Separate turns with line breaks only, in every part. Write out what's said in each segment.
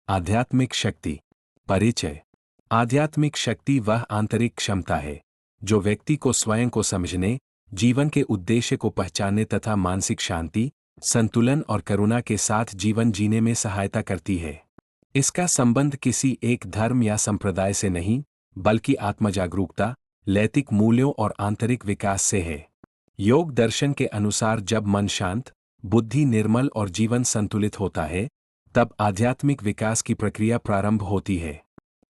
आध्यात्मिक शक्ति। परिचय। आध्यात्मिक शक्ति वह आंतरिक क्षमता है जो व्यक्ति को स्वयं को समझने, जीवन के उद्देश्य को पहचानने तथा मानसिक शांति, संतुलन और करुणा के साथ जीवन जीने में सहायता करती है। इसका संबंध किसी एक धर्म या संप्रदाय से नहीं, बल्कि आत्मजागरूकता, नैतिक मूल्यों और आंतरिक विकास से है। योग दर्शन के अनुसार जब मन शांत, बुद्धि निर्मल और जीवन संतुलित होता है, तब आध्यात्मिक विकास की प्रक्रिया प्रारंभ होती है।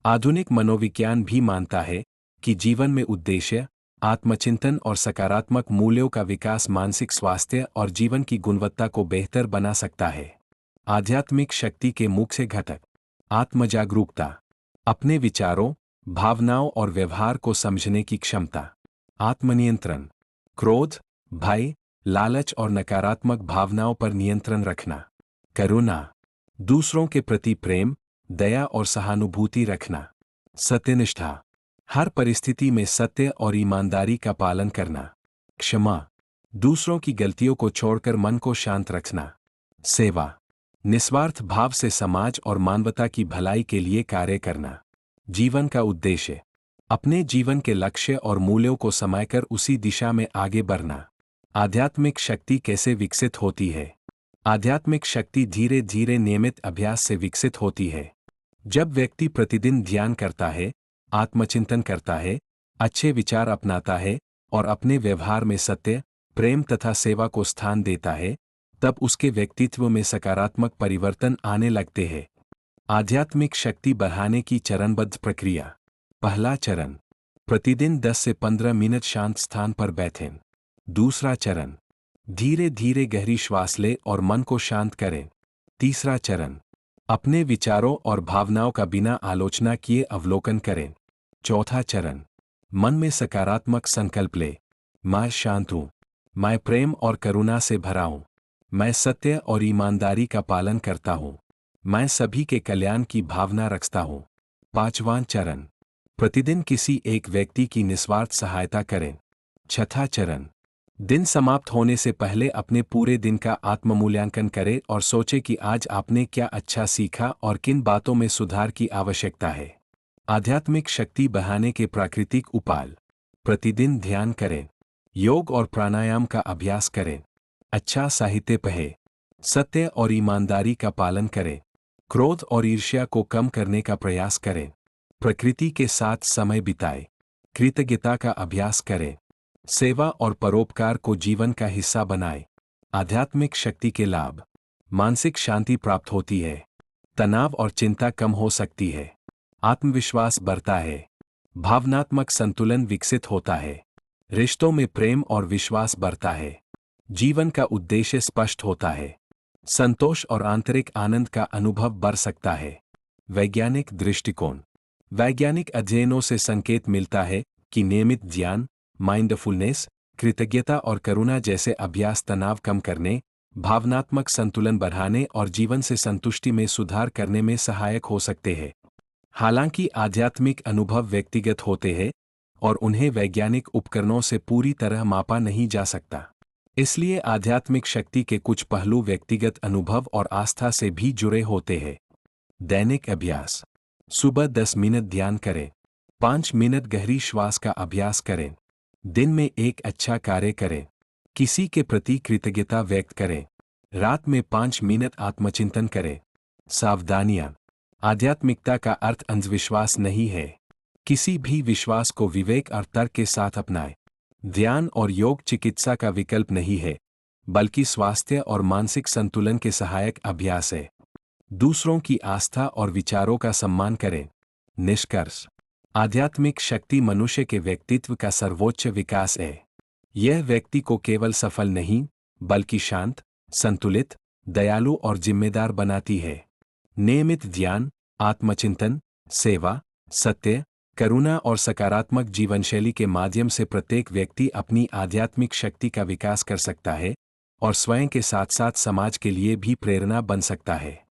आधुनिक मनोविज्ञान भी मानता है कि जीवन में उद्देश्य, आत्मचिंतन और सकारात्मक मूल्यों का विकास मानसिक स्वास्थ्य और जीवन की गुणवत्ता को बेहतर बना सकता है। आध्यात्मिक शक्ति के मुख्य घटक। आत्मजागरूकता, अपने विचारों, भावनाओं और व्यवहार को समझने की क्षमता। आत्मनियंत्रण, क्रोध, भय, लालच और नकारात्मक भावनाओं पर नियंत्रण रखना। करुणा, दूसरों के प्रति प्रेम, दया और सहानुभूति रखना। सत्यनिष्ठा, हर परिस्थिति में सत्य और ईमानदारी का पालन करना। क्षमा, दूसरों की गलतियों को छोड़कर मन को शांत रखना। सेवा, निस्वार्थ भाव से समाज और मानवता की भलाई के लिए कार्य करना। जीवन का उद्देश्य, अपने जीवन के लक्ष्य और मूल्यों को समाकर उसी दिशा में आगे बढ़ना। आध्यात्मिक शक्ति कैसे विकसित होती है? आध्यात्मिक शक्ति धीरे धीरे नियमित अभ्यास से विकसित होती है। जब व्यक्ति प्रतिदिन ध्यान करता है, आत्मचिंतन करता है, अच्छे विचार अपनाता है और अपने व्यवहार में सत्य, प्रेम तथा सेवा को स्थान देता है, तब उसके व्यक्तित्व में सकारात्मक परिवर्तन आने लगते हैं। आध्यात्मिक शक्ति बढ़ाने की चरणबद्ध प्रक्रिया। पहला चरण, प्रतिदिन 10 से 15 मिनट शांत स्थान पर बैठें। दूसरा चरण, धीरे धीरे गहरी श्वास लें और मन को शांत करें। तीसरा चरण, अपने विचारों और भावनाओं का बिना आलोचना किए अवलोकन करें। चौथा चरण, मन में सकारात्मक संकल्प ले। मैं शांत हूँ, मैं प्रेम और करुणा से भरा हूँ, मैं सत्य और ईमानदारी का पालन करता हूँ, मैं सभी के कल्याण की भावना रखता हूँ। पांचवां चरण, प्रतिदिन किसी एक व्यक्ति की निस्वार्थ सहायता करें। छठा चरण, दिन समाप्त होने से पहले अपने पूरे दिन का आत्ममूल्यांकन करें और सोचें कि आज आपने क्या अच्छा सीखा और किन बातों में सुधार की आवश्यकता है। आध्यात्मिक शक्ति बढ़ाने के प्राकृतिक उपाय। प्रतिदिन ध्यान करें, योग और प्राणायाम का अभ्यास करें, अच्छा साहित्य पढ़ें, सत्य और ईमानदारी का पालन करें, क्रोध और ईर्ष्या को कम करने का प्रयास करें, प्रकृति के साथ समय बिताएं, कृतज्ञता का अभ्यास करें, सेवा और परोपकार को जीवन का हिस्सा बनाएं। आध्यात्मिक शक्ति के लाभ। मानसिक शांति प्राप्त होती है, तनाव और चिंता कम हो सकती है, आत्मविश्वास बढ़ता है, भावनात्मक संतुलन विकसित होता है, रिश्तों में प्रेम और विश्वास बढ़ता है, जीवन का उद्देश्य स्पष्ट होता है, संतोष और आंतरिक आनंद का अनुभव बढ़ सकता है। वैज्ञानिक दृष्टिकोण। वैज्ञानिक अध्ययनों से संकेत मिलता है कि नियमित ध्यान, माइंडफुलनेस, कृतज्ञता और करुणा जैसे अभ्यास तनाव कम करने, भावनात्मक संतुलन बढ़ाने और जीवन से संतुष्टि में सुधार करने में सहायक हो सकते हैं। हालांकि आध्यात्मिक अनुभव व्यक्तिगत होते हैं और उन्हें वैज्ञानिक उपकरणों से पूरी तरह मापा नहीं जा सकता। इसलिए आध्यात्मिक शक्ति के कुछ पहलू व्यक्तिगत अनुभव और आस्था से भी जुड़े होते हैं। दैनिक अभ्यास। सुबह 10 मिनट ध्यान करें, 5 मिनट गहरी श्वास का अभ्यास करें, दिन में एक अच्छा कार्य करें, किसी के प्रति कृतज्ञता व्यक्त करें, रात में 5 मिनट आत्मचिंतन करें। सावधानियां। आध्यात्मिकता का अर्थ अंधविश्वास नहीं है। किसी भी विश्वास को विवेक और तर्क के साथ अपनाएं। ध्यान और योग चिकित्सा का विकल्प नहीं है, बल्कि स्वास्थ्य और मानसिक संतुलन के सहायक अभ्यास है। दूसरों की आस्था और विचारों का सम्मान करें। निष्कर्ष। आध्यात्मिक शक्ति मनुष्य के व्यक्तित्व का सर्वोच्च विकास है। यह व्यक्ति को केवल सफल नहीं, बल्कि शांत, संतुलित, दयालु और जिम्मेदार बनाती है। नियमित ध्यान, आत्मचिंतन, सेवा, सत्य, करुणा और सकारात्मक जीवनशैली के माध्यम से प्रत्येक व्यक्ति अपनी आध्यात्मिक शक्ति का विकास कर सकता है और स्वयं के साथ साथ समाज के लिए भी प्रेरणा बन सकता है।